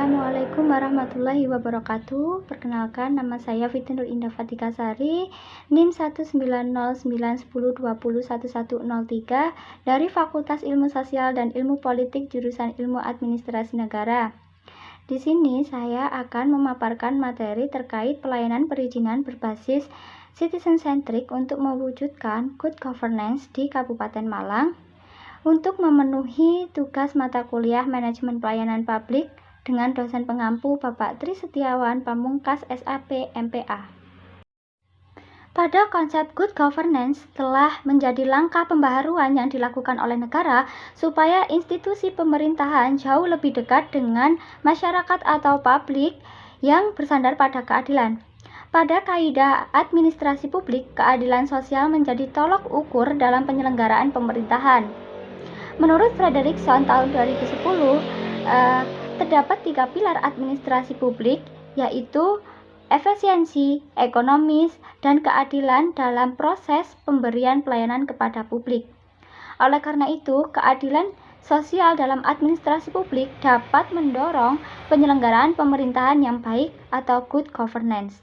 Assalamualaikum warahmatullahi wabarakatuh. Perkenalkan, nama saya Fitnur Indah Fatika Sari, NIM 1909102011103 dari Fakultas Ilmu Sosial dan Ilmu Politik jurusan Ilmu Administrasi Negara. Di sini saya akan memaparkan materi terkait pelayanan perizinan berbasis citizen-centric untuk mewujudkan good governance di Kabupaten Malang untuk memenuhi tugas mata kuliah Manajemen Pelayanan Publik dengan dosen pengampu Bapak Tri Setiawan Pamungkas SAP MPA. Pada konsep good governance telah menjadi langkah pembaharuan yang dilakukan oleh negara supaya institusi pemerintahan jauh lebih dekat dengan masyarakat atau publik yang bersandar pada keadilan. Pada kaidah administrasi publik, keadilan sosial menjadi tolok ukur dalam penyelenggaraan pemerintahan. Menurut Frederickson tahun 2010, terdapat 3 pilar administrasi publik, yaitu efisiensi, ekonomis, dan keadilan dalam proses pemberian pelayanan kepada publik. Oleh karena itu, keadilan sosial dalam administrasi publik dapat mendorong penyelenggaraan pemerintahan yang baik atau good governance.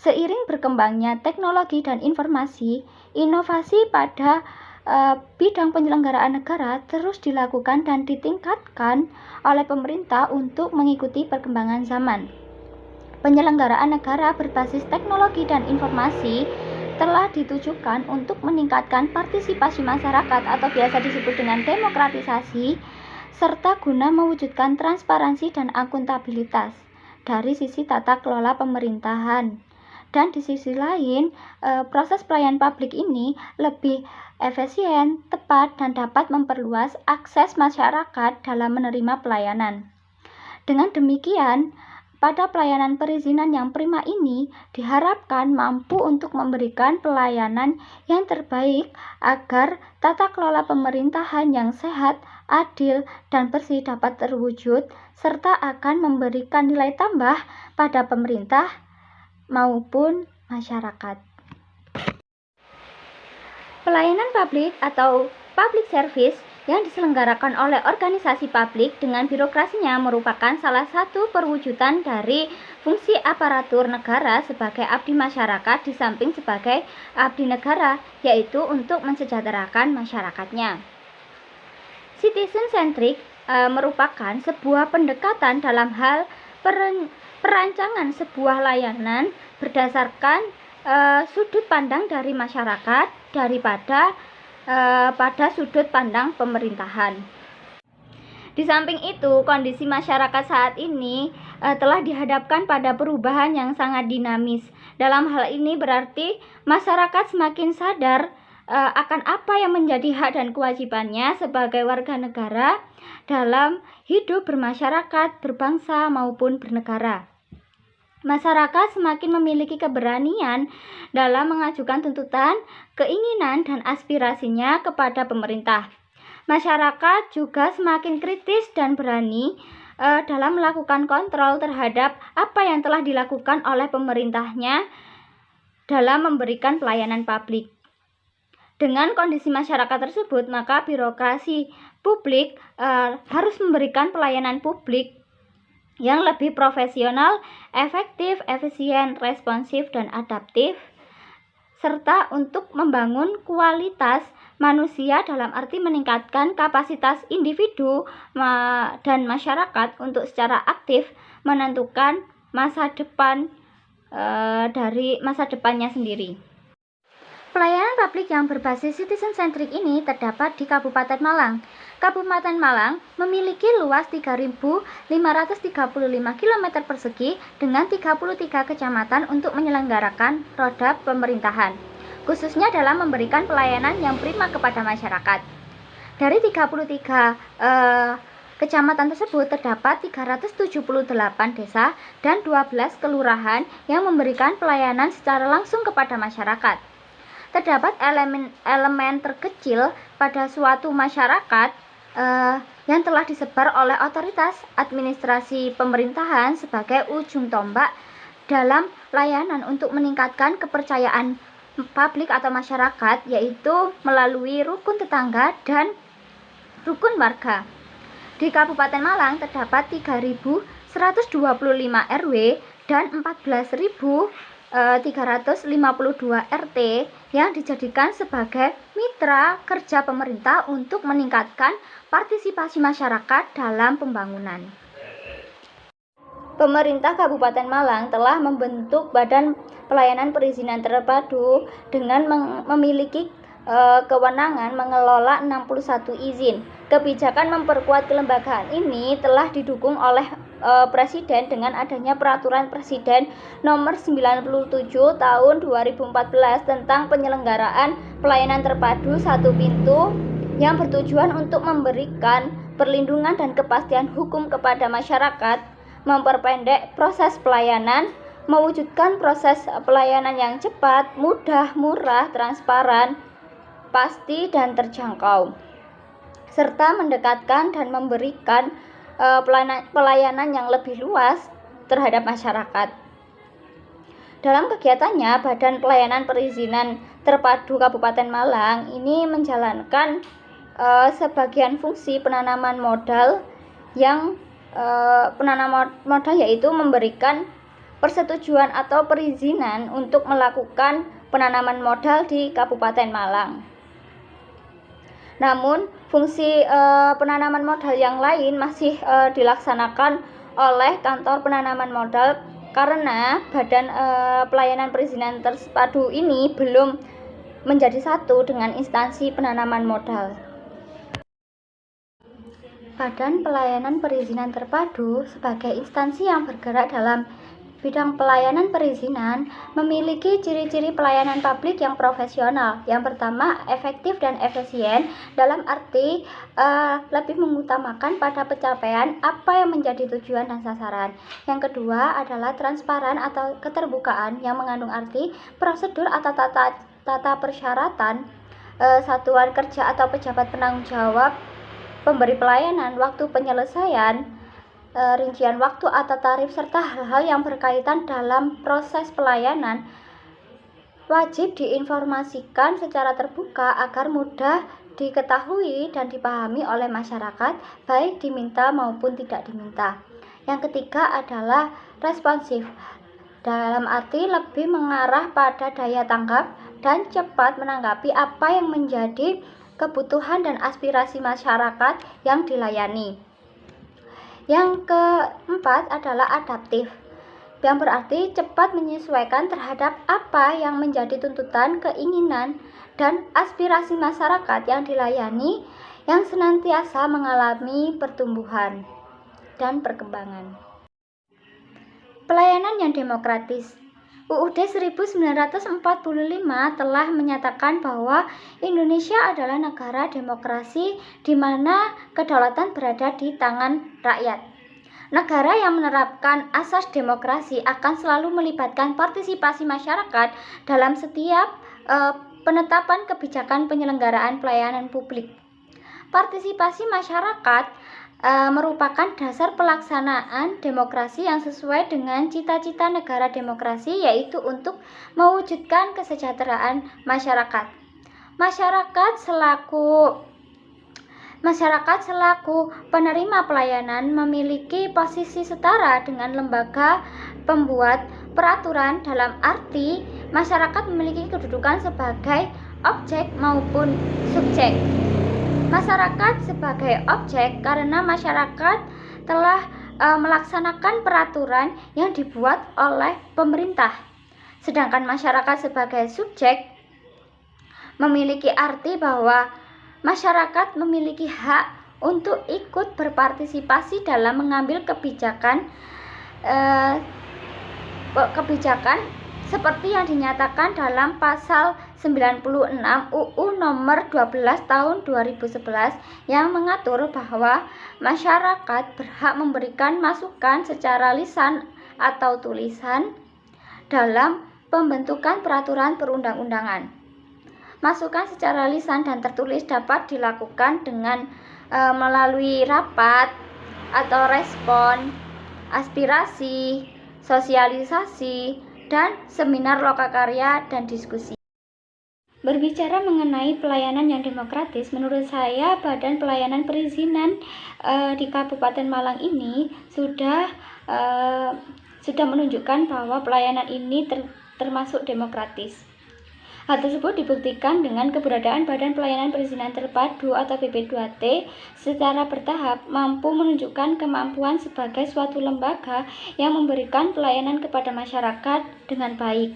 Seiring berkembangnya teknologi dan informasi, inovasi pada bidang penyelenggaraan negara terus dilakukan dan ditingkatkan oleh pemerintah untuk mengikuti perkembangan zaman. Penyelenggaraan negara berbasis teknologi dan informasi telah ditujukan untuk meningkatkan partisipasi masyarakat atau biasa disebut dengan demokratisasi, serta guna mewujudkan transparansi dan akuntabilitas dari sisi tata kelola pemerintahan. Dan di sisi lain, proses pelayanan publik ini lebih efisien, tepat, dan dapat memperluas akses masyarakat dalam menerima pelayanan. Dengan demikian, pada pelayanan perizinan yang prima ini diharapkan mampu untuk memberikan pelayanan yang terbaik agar tata kelola pemerintahan yang sehat, adil, dan bersih dapat terwujud, serta akan memberikan nilai tambah pada pemerintah maupun masyarakat. Pelayanan publik atau public service yang diselenggarakan oleh organisasi publik dengan birokrasinya merupakan salah satu perwujudan dari fungsi aparatur negara sebagai abdi masyarakat di samping sebagai abdi negara, yaitu untuk mensejahterakan masyarakatnya. Citizen-centric merupakan sebuah pendekatan dalam hal perancangan sebuah layanan berdasarkan sudut pandang dari masyarakat daripada pada sudut pandang pemerintahan. Di samping itu, kondisi masyarakat saat ini telah dihadapkan pada perubahan yang sangat dinamis. Dalam hal ini berarti masyarakat semakin sadar akan apa yang menjadi hak dan kewajibannya sebagai warga negara dalam hidup bermasyarakat, berbangsa maupun bernegara. Masyarakat semakin memiliki keberanian dalam mengajukan tuntutan, keinginan, dan aspirasinya kepada pemerintah. Masyarakat juga semakin kritis dan berani dalam melakukan kontrol terhadap apa yang telah dilakukan oleh pemerintahnya dalam memberikan pelayanan publik. Dengan kondisi masyarakat tersebut, maka birokrasi publik harus memberikan pelayanan publik yang lebih profesional, efektif, efisien, responsif, dan adaptif, serta untuk membangun kualitas manusia dalam arti meningkatkan kapasitas individu dan masyarakat untuk secara aktif menentukan masa depan dari masa depannya sendiri. Pelayanan publik yang berbasis citizen-centric ini terdapat di Kabupaten Malang. Kabupaten Malang memiliki luas 3.535 km persegi dengan 33 kecamatan untuk menyelenggarakan roda pemerintahan, khususnya dalam memberikan pelayanan yang prima kepada masyarakat. Dari 33 kecamatan tersebut terdapat 378 desa dan 12 kelurahan yang memberikan pelayanan secara langsung kepada masyarakat. Terdapat elemen terkecil pada suatu masyarakat yang telah disebar oleh otoritas administrasi pemerintahan sebagai ujung tombak dalam layanan untuk meningkatkan kepercayaan publik atau masyarakat, yaitu melalui rukun tetangga dan rukun warga. Di Kabupaten Malang terdapat 3.1 125 RW dan 14.352 RT yang dijadikan sebagai mitra kerja pemerintah untuk meningkatkan partisipasi masyarakat dalam pembangunan. Pemerintah Kabupaten Malang telah membentuk Badan Pelayanan Perizinan Terpadu dengan memiliki kewenangan mengelola 61 izin. Kebijakan memperkuat kelembagaan ini telah didukung oleh Presiden dengan adanya Peraturan Presiden Nomor 97 Tahun 2014 tentang penyelenggaraan pelayanan terpadu satu pintu yang bertujuan untuk memberikan perlindungan dan kepastian hukum kepada masyarakat, memperpendek proses pelayanan, mewujudkan proses pelayanan yang cepat, mudah, murah, transparan, pasti, dan terjangkau, serta mendekatkan dan memberikan pelayanan yang lebih luas terhadap masyarakat. Dalam kegiatannya, Badan Pelayanan Perizinan Terpadu Kabupaten Malang ini menjalankan sebagian fungsi penanaman modal yang penanaman modal yaitu memberikan persetujuan atau perizinan untuk melakukan penanaman modal di Kabupaten Malang. Namun, fungsi penanaman modal yang lain masih dilaksanakan oleh kantor penanaman modal karena Badan Pelayanan Perizinan Terpadu ini belum menjadi satu dengan instansi penanaman modal. Badan Pelayanan Perizinan Terpadu sebagai instansi yang bergerak dalam bidang pelayanan perizinan memiliki ciri-ciri pelayanan publik yang profesional. Yang pertama, efektif dan efisien dalam arti lebih mengutamakan pada pencapaian apa yang menjadi tujuan dan sasaran. Yang kedua adalah transparan atau keterbukaan yang mengandung arti prosedur atau tata persyaratan satuan kerja atau pejabat penanggung jawab pemberi pelayanan, waktu penyelesaian, rincian waktu atau tarif, serta hal-hal yang berkaitan dalam proses pelayanan wajib diinformasikan secara terbuka agar mudah diketahui dan dipahami oleh masyarakat, baik diminta maupun tidak diminta. Yang ketiga adalah responsif, dalam arti lebih mengarah pada daya tanggap dan cepat menanggapi apa yang menjadi kebutuhan dan aspirasi masyarakat yang dilayani. Yang keempat adalah adaptif, yang berarti cepat menyesuaikan terhadap apa yang menjadi tuntutan, keinginan, dan aspirasi masyarakat yang dilayani, yang senantiasa mengalami pertumbuhan dan perkembangan. Pelayanan yang demokratis. UUD 1945 telah menyatakan bahwa Indonesia adalah negara demokrasi di mana kedaulatan berada di tangan rakyat. Negara yang menerapkan asas demokrasi akan selalu melibatkan partisipasi masyarakat dalam setiap penetapan kebijakan penyelenggaraan pelayanan publik. Partisipasi masyarakat merupakan dasar pelaksanaan demokrasi yang sesuai dengan cita-cita negara demokrasi, yaitu untuk mewujudkan kesejahteraan masyarakat. Masyarakat selaku penerima pelayanan memiliki posisi setara dengan lembaga pembuat peraturan, dalam arti masyarakat memiliki kedudukan sebagai objek maupun subjek. Masyarakat sebagai objek karena masyarakat telah melaksanakan peraturan yang dibuat oleh pemerintah. Sedangkan masyarakat sebagai subjek memiliki arti bahwa masyarakat memiliki hak untuk ikut berpartisipasi dalam mengambil kebijakan seperti yang dinyatakan dalam pasal 96 UU nomor 12 tahun 2011 yang mengatur bahwa masyarakat berhak memberikan masukan secara lisan atau tulisan dalam pembentukan peraturan perundang-undangan. Masukan secara lisan dan tertulis dapat dilakukan dengan melalui rapat atau respon, aspirasi, sosialisasi, dan seminar lokakarya dan diskusi. Berbicara mengenai pelayanan yang demokratis, menurut saya Badan Pelayanan Perizinan di Kabupaten Malang ini sudah menunjukkan bahwa pelayanan ini termasuk demokratis. Hal tersebut dibuktikan dengan keberadaan Badan Pelayanan Perizinan Terpadu atau BP2T secara bertahap mampu menunjukkan kemampuan sebagai suatu lembaga yang memberikan pelayanan kepada masyarakat dengan baik.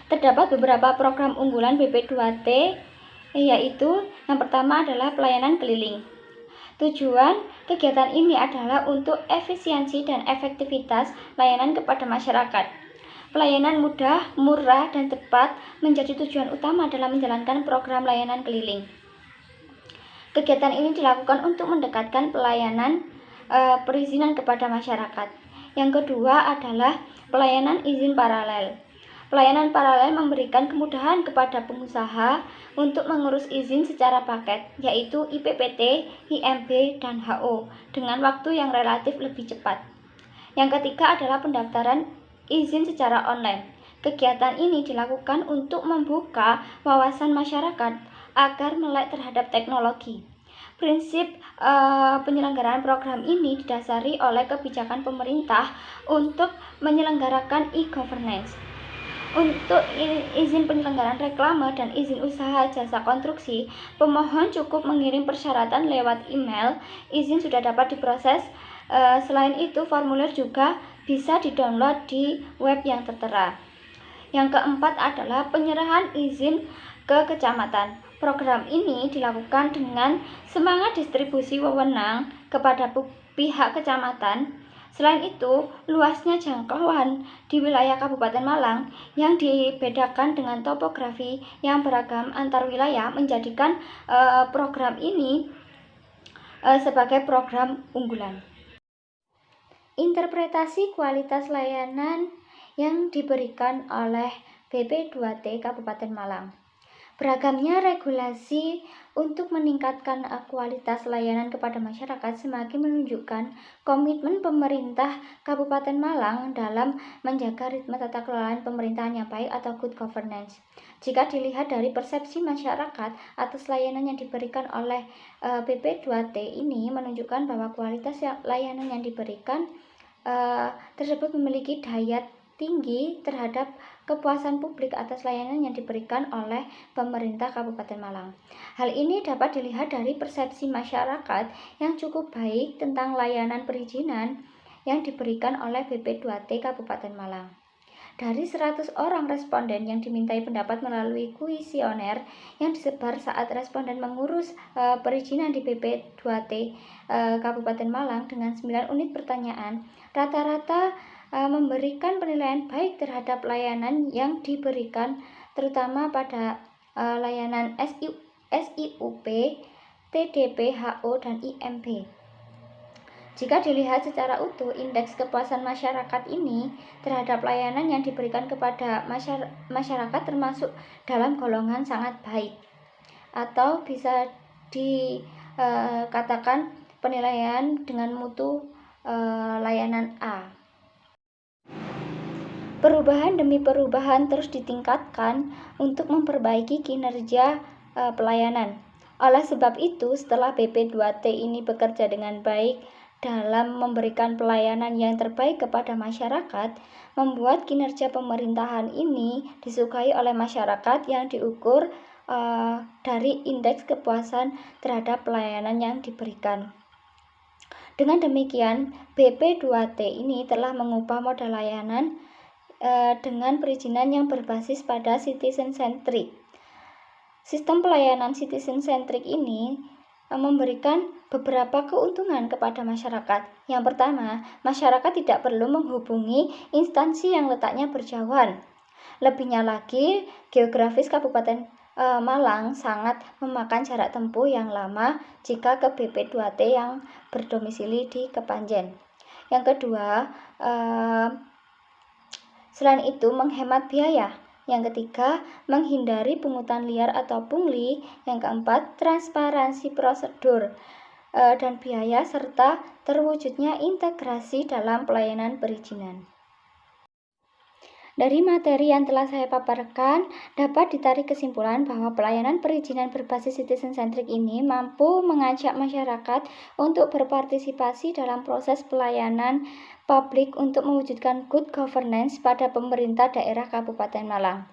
Terdapat beberapa program unggulan BP2T, yaitu yang pertama adalah pelayanan keliling. Tujuan kegiatan ini adalah untuk efisiensi dan efektivitas layanan kepada masyarakat. Pelayanan mudah, murah, dan tepat menjadi tujuan utama dalam menjalankan program layanan keliling. Kegiatan ini dilakukan untuk mendekatkan pelayanan perizinan kepada masyarakat. Yang kedua adalah pelayanan izin paralel. Pelayanan paralel memberikan kemudahan kepada pengusaha untuk mengurus izin secara paket, yaitu IPPT, IMB, dan HO, dengan waktu yang relatif lebih cepat. Yang ketiga adalah pendaftaran izin secara online. Kegiatan ini dilakukan untuk membuka wawasan masyarakat agar melek terhadap teknologi. Prinsip penyelenggaraan program ini didasari oleh kebijakan pemerintah untuk menyelenggarakan e-governance. Untuk izin penyelenggaraan reklame dan izin usaha jasa konstruksi, pemohon cukup mengirim persyaratan lewat email. Izin sudah dapat diproses. Selain itu, formulir juga bisa didownload di web yang tertera. Yang keempat adalah penyerahan izin ke kecamatan. Program ini dilakukan dengan semangat distribusi wewenang kepada pihak kecamatan. Selain itu, luasnya jangkauan di wilayah Kabupaten Malang yang dibedakan dengan topografi yang beragam antar wilayah menjadikan program ini sebagai program unggulan. Interpretasi kualitas layanan yang diberikan oleh BP2T Kabupaten Malang. Beragamnya regulasi untuk meningkatkan kualitas layanan kepada masyarakat semakin menunjukkan komitmen pemerintah Kabupaten Malang dalam menjaga ritme tata kelola pemerintahan yang baik atau good governance. Jika dilihat dari persepsi masyarakat atas layanan yang diberikan oleh BP2T ini menunjukkan bahwa kualitas layanan yang diberikan tersebut memiliki daya tinggi terhadap kepuasan publik atas layanan yang diberikan oleh pemerintah Kabupaten Malang. Hal ini dapat dilihat dari persepsi masyarakat yang cukup baik tentang layanan perizinan yang diberikan oleh BP2T Kabupaten Malang. Dari 100 orang responden yang dimintai pendapat melalui kuesioner yang disebar saat responden mengurus perizinan di BP2T Kabupaten Malang dengan 9 unit pertanyaan, rata-rata memberikan penilaian baik terhadap layanan yang diberikan, terutama pada layanan SIUP, TDP, HO, dan IMB. Jika dilihat secara utuh, indeks kepuasan masyarakat ini terhadap layanan yang diberikan kepada masyarakat termasuk dalam golongan sangat baik, atau bisa dikatakan penilaian dengan mutu layanan A. Perubahan demi perubahan terus ditingkatkan untuk memperbaiki kinerja pelayanan. Oleh sebab itu, setelah BP2T ini bekerja dengan baik dalam memberikan pelayanan yang terbaik kepada masyarakat, membuat kinerja pemerintahan ini disukai oleh masyarakat yang diukur dari indeks kepuasan terhadap pelayanan yang diberikan. Dengan demikian, BP2T ini telah mengubah model layanan dengan perizinan yang berbasis pada citizen-centric. Sistem pelayanan citizen-centric ini memberikan beberapa keuntungan kepada masyarakat. Yang pertama, masyarakat tidak perlu menghubungi instansi yang letaknya berjauhan. Lebihnya lagi, geografis Kabupaten Malang sangat memakan jarak tempuh yang lama jika ke BP2T yang berdomisili di Kepanjen. Yang kedua, selain itu menghemat biaya. Yang ketiga, menghindari pungutan liar atau pungli. Yang keempat, transparansi prosedur dan biaya serta terwujudnya integrasi dalam pelayanan perizinan. Dari materi yang telah saya paparkan, dapat ditarik kesimpulan bahwa pelayanan perizinan berbasis citizen-centric ini mampu mengajak masyarakat untuk berpartisipasi dalam proses pelayanan publik untuk mewujudkan good governance pada pemerintah daerah Kabupaten Malang.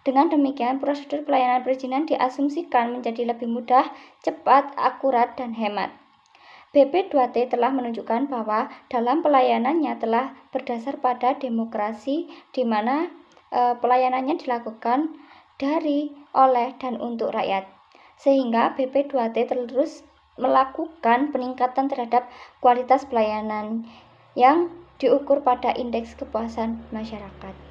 Dengan demikian, prosedur pelayanan perizinan diasumsikan menjadi lebih mudah, cepat, akurat, dan hemat. BP2T telah menunjukkan bahwa dalam pelayanannya telah berdasar pada demokrasi di mana pelayanannya dilakukan dari, oleh, dan untuk rakyat. Sehingga BP2T terus melakukan peningkatan terhadap kualitas pelayanan yang diukur pada indeks kepuasan masyarakat.